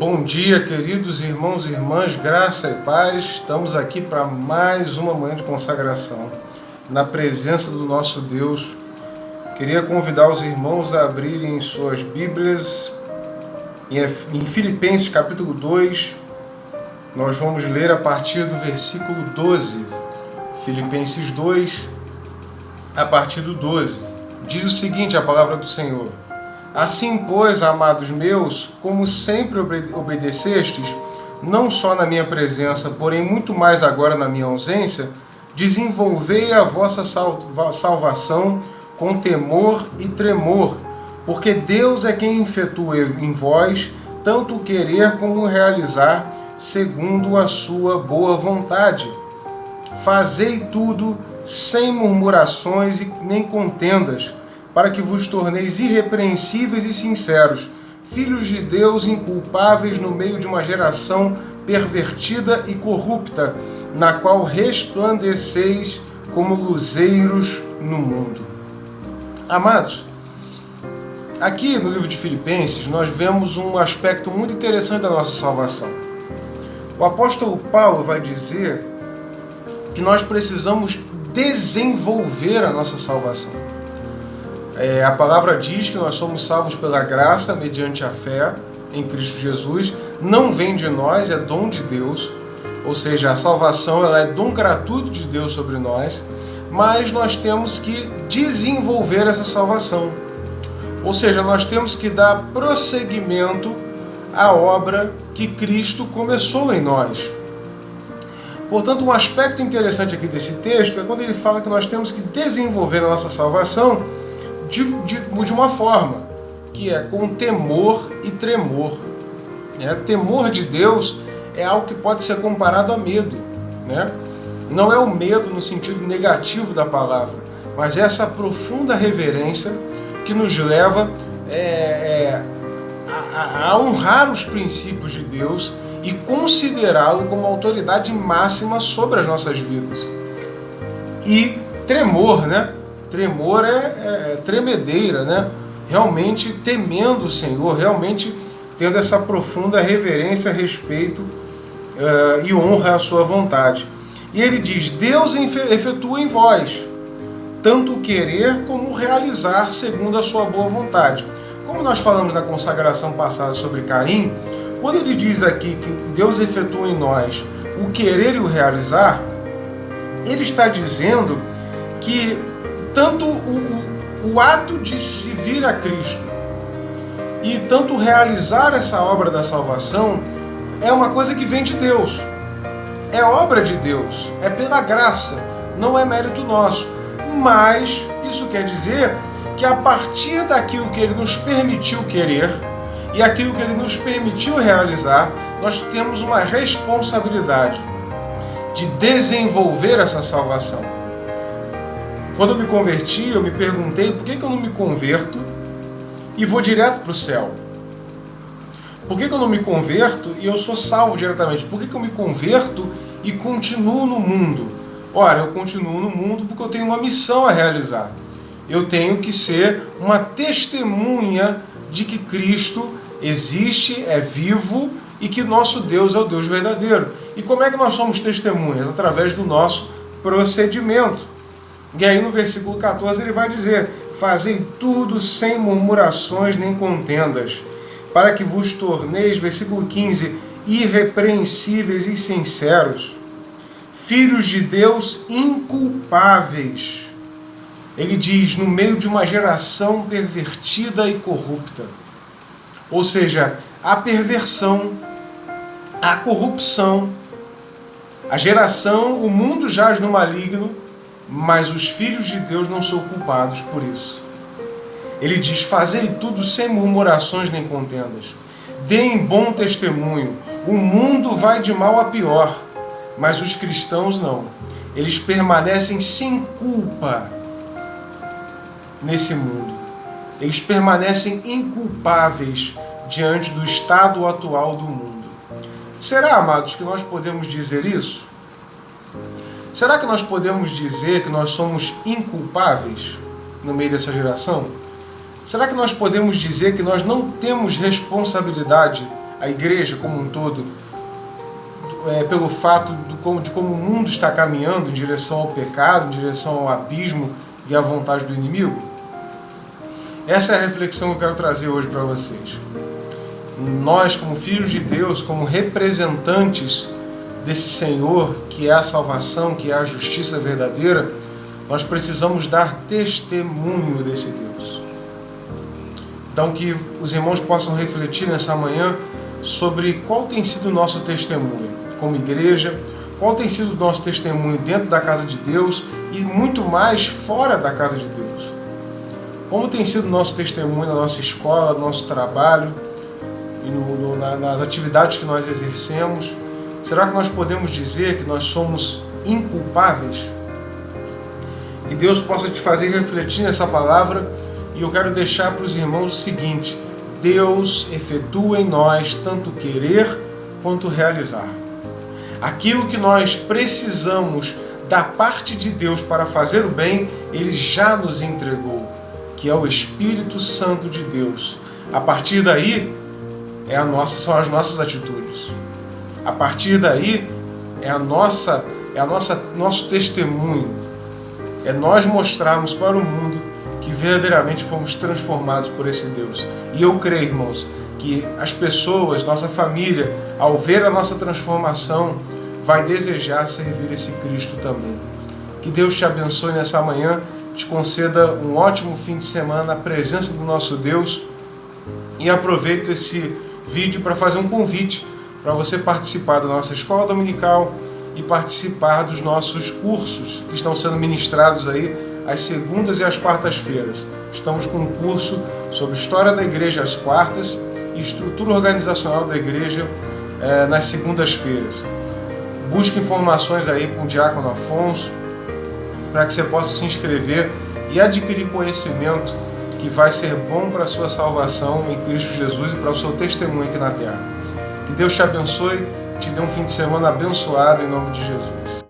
Bom dia, queridos irmãos e irmãs, graça e paz. Estamos aqui para mais uma manhã de consagração, na presença do nosso Deus. Queria convidar os irmãos a abrirem suas Bíblias em Filipenses capítulo 2. Nós vamos ler a partir do versículo 12. Filipenses 2, a partir do 12. Diz o seguinte, a palavra do Senhor: Assim, pois, amados meus, como sempre obedecestes, não só na minha presença, porém muito mais agora na minha ausência, desenvolvei a vossa salvação com temor e tremor, porque Deus é quem efetua em vós tanto o querer como o realizar, segundo a sua boa vontade. Fazei tudo sem murmurações e nem contendas, para que vos torneis irrepreensíveis e sinceros, filhos de Deus inculpáveis no meio de uma geração pervertida e corrupta, na qual resplandeceis como luzeiros no mundo. Amados, aqui no livro de Filipenses nós vemos um aspecto muito interessante da nossa salvação. O apóstolo Paulo vai dizer que nós precisamos desenvolver a nossa salvação. A palavra diz que nós somos salvos pela graça, mediante a fé em Cristo Jesus. Não vem de nós, é dom de Deus. Ou seja, a salvação ela é dom gratuito de Deus sobre nós. Mas nós temos que desenvolver essa salvação. Ou seja, nós temos que dar prosseguimento à obra que Cristo começou em nós. Portanto, um aspecto interessante aqui desse texto é quando ele fala que nós temos que desenvolver a nossa salvação de uma forma, que é com temor e tremor. Temor de Deus é algo que pode ser comparado a medo. Não é o medo no sentido negativo da palavra, mas é essa profunda reverência que nos leva a honrar os princípios de Deus e considerá-lo como autoridade máxima sobre as nossas vidas. E tremor, Tremor é tremedeira, Realmente temendo o Senhor, realmente tendo essa profunda reverência, respeito e honra à sua vontade. E ele diz: Deus efetua em vós tanto o querer como o realizar segundo a sua boa vontade. Como nós falamos na consagração passada sobre Caim, quando ele diz aqui que Deus efetua em nós o querer e o realizar, ele está dizendo que tanto o ato de se vir a Cristo e tanto realizar essa obra da salvação é uma coisa que vem de Deus. É obra de Deus, é pela graça, não é mérito nosso. Mas isso quer dizer que a partir daquilo que Ele nos permitiu querer e aquilo que Ele nos permitiu realizar, nós temos uma responsabilidade de desenvolver essa salvação. Quando eu me converti, eu me perguntei por que eu não me converto e vou direto para o céu? Por que eu não me converto e eu sou salvo diretamente? Por que eu me converto e continuo no mundo? Ora, eu continuo no mundo porque eu tenho uma missão a realizar. Eu tenho que ser uma testemunha de que Cristo existe, é vivo e que nosso Deus é o Deus verdadeiro. E como é que nós somos testemunhas? Através do nosso procedimento. E aí no versículo 14 ele vai dizer: Fazei tudo sem murmurações nem contendas, para que vos torneis, versículo 15, irrepreensíveis e sinceros, filhos de Deus inculpáveis. Ele diz, no meio de uma geração pervertida e corrupta. Ou seja, a perversão, a corrupção, a geração, o mundo jaz no maligno, mas os filhos de Deus não são culpados por isso. Ele diz: Fazei tudo sem murmurações nem contendas. Deem bom testemunho. O mundo vai de mal a pior, mas os cristãos não. Eles permanecem sem culpa nesse mundo. Eles permanecem inculpáveis diante do estado atual do mundo. Será, amados, que nós podemos dizer isso? Será que nós podemos dizer que nós somos inculpáveis no meio dessa geração? Será que nós podemos dizer que nós não temos responsabilidade a igreja como um todo, pelo fato de como o mundo está caminhando em direção ao pecado, em direção ao abismo e à vontade do inimigo? Essa é a reflexão que eu quero trazer hoje para vocês. Nós, como filhos de Deus, como representantes desse Senhor, que é a salvação, que é a justiça verdadeira, nós precisamos dar testemunho desse Deus. Então, que os irmãos possam refletir nessa manhã sobre qual tem sido o nosso testemunho como igreja, qual tem sido o nosso testemunho dentro da casa de Deus e muito mais fora da casa de Deus. Como tem sido o nosso testemunho na nossa escola, no nosso trabalho, e nas atividades que nós exercemos. Será que nós podemos dizer que nós somos inculpáveis? Que Deus possa te fazer refletir nessa palavra, e eu quero deixar para os irmãos o seguinte: Deus efetua em nós tanto querer quanto realizar. Aquilo que nós precisamos da parte de Deus para fazer o bem, Ele já nos entregou, que é o Espírito Santo de Deus. A partir daí, são as nossas atitudes. A partir daí, nosso testemunho. É nós mostrarmos para o mundo que verdadeiramente fomos transformados por esse Deus. E eu creio, irmãos, que as pessoas, nossa família, ao ver a nossa transformação, vai desejar servir esse Cristo também. Que Deus te abençoe nessa manhã, te conceda um ótimo fim de semana na presença do nosso Deus, e aproveito esse vídeo para fazer um convite para você participar da nossa escola dominical e participar dos nossos cursos que estão sendo ministrados aí às segundas e às quartas-feiras. Estamos com um curso sobre história da igreja às quartas e estrutura organizacional da igreja nas segundas-feiras. Busque informações aí com o Diácono Afonso para que você possa se inscrever e adquirir conhecimento que vai ser bom para a sua salvação em Cristo Jesus e para o seu testemunho aqui na terra. Que Deus te abençoe, te dê um fim de semana abençoado em nome de Jesus.